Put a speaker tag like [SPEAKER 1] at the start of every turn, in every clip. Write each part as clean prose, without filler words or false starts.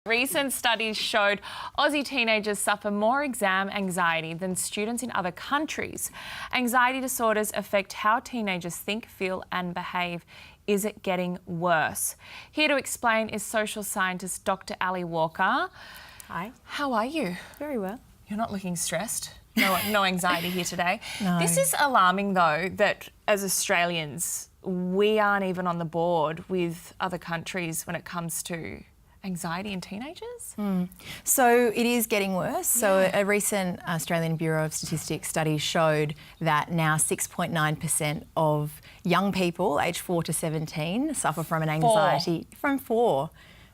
[SPEAKER 1] Recent studies showed Aussie teenagers suffer more exam anxiety than students in other countries. Anxiety disorders affect how teenagers think, feel and behave. Is it getting worse? Here to explain is social scientist Dr. Ali Walker.
[SPEAKER 2] Hi.
[SPEAKER 1] How are you?
[SPEAKER 2] Very well.
[SPEAKER 1] You're not looking stressed. No anxiety here today.
[SPEAKER 2] No.
[SPEAKER 1] This is alarming though, that as Australians, we aren't even on the board with other countries when it comes to anxiety in teenagers?
[SPEAKER 2] So it is getting worse. So a recent Australian Bureau of Statistics study showed that now 6.9% of young people aged 4 to 17 suffer from an anxiety... From 4.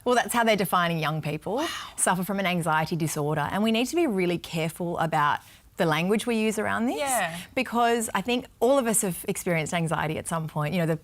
[SPEAKER 2] Well, that's how they're defining young people, suffer from an anxiety disorder. And we need to be really careful about the language we use around this. Because I think all of us have experienced anxiety at some point. You know,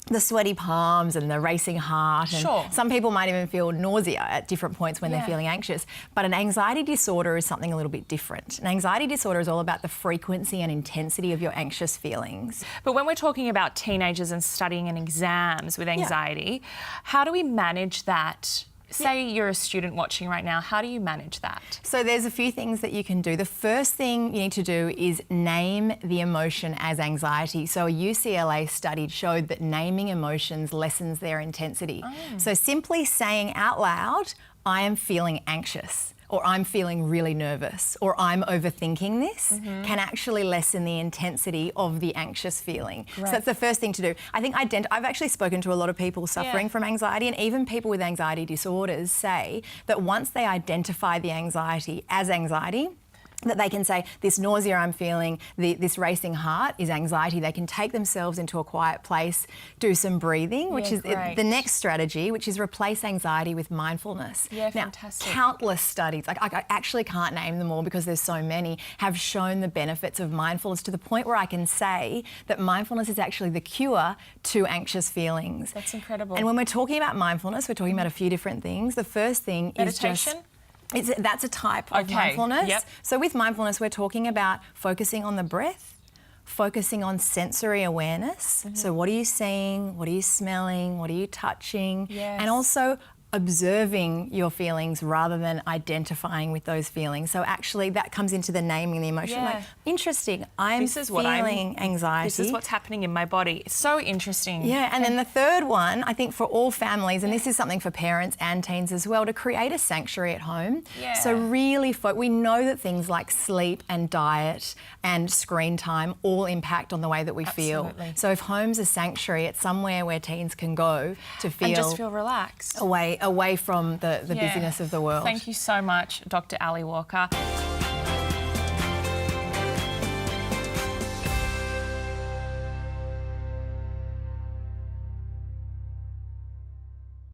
[SPEAKER 2] the sweaty palms and the racing heart. And some people might even feel nausea at different points when they're feeling anxious. But an anxiety disorder is something a little bit different. An anxiety disorder is all about the frequency and intensity of your anxious feelings.
[SPEAKER 1] But when we're talking about teenagers and studying and exams with anxiety, how do we manage that? Say you're a student watching right now, how do you manage that?
[SPEAKER 2] So there's a few things that you can do. The first thing you need to do is name the emotion as anxiety. So a UCLA study showed that naming emotions lessens their intensity. So simply saying out loud, I am feeling anxious, or I'm feeling really nervous, or I'm overthinking this, can actually lessen the intensity of the anxious feeling. So that's the first thing to do. I think I've actually spoken to a lot of people suffering from anxiety, and even people with anxiety disorders say that once they identify the anxiety as anxiety, that they can say, this nausea I'm feeling, this racing heart is anxiety. They can take themselves into a quiet place, do some breathing, which is the next strategy, which is replace anxiety with mindfulness. Now, countless studies, like I actually can't name them all because there's so many, have shown the benefits of mindfulness to the point where I can say that mindfulness is actually the cure to anxious feelings.
[SPEAKER 1] That's incredible.
[SPEAKER 2] And when we're talking about mindfulness, we're talking about a few different things. The first thing is just... That's a type of mindfulness. So with mindfulness, we're talking about focusing on the breath, focusing on sensory awareness. So what are you seeing? What are you smelling? What are you touching? And also observing your feelings rather than identifying with those feelings. So actually that comes into the naming the emotion. Like, interesting, I'm feeling anxiety.
[SPEAKER 1] This is what's happening in my body. It's so interesting.
[SPEAKER 2] Yeah, and then the third one, I think for all families, and this is something for parents and teens as well, to create a sanctuary at home. So really, we know that things like sleep and diet and screen time all impact on the way that we feel. So if home's a sanctuary, it's somewhere where teens can go to feel...
[SPEAKER 1] And just feel relaxed.
[SPEAKER 2] Away from the busyness of the world.
[SPEAKER 1] Thank you so much, Dr. Ali Walker.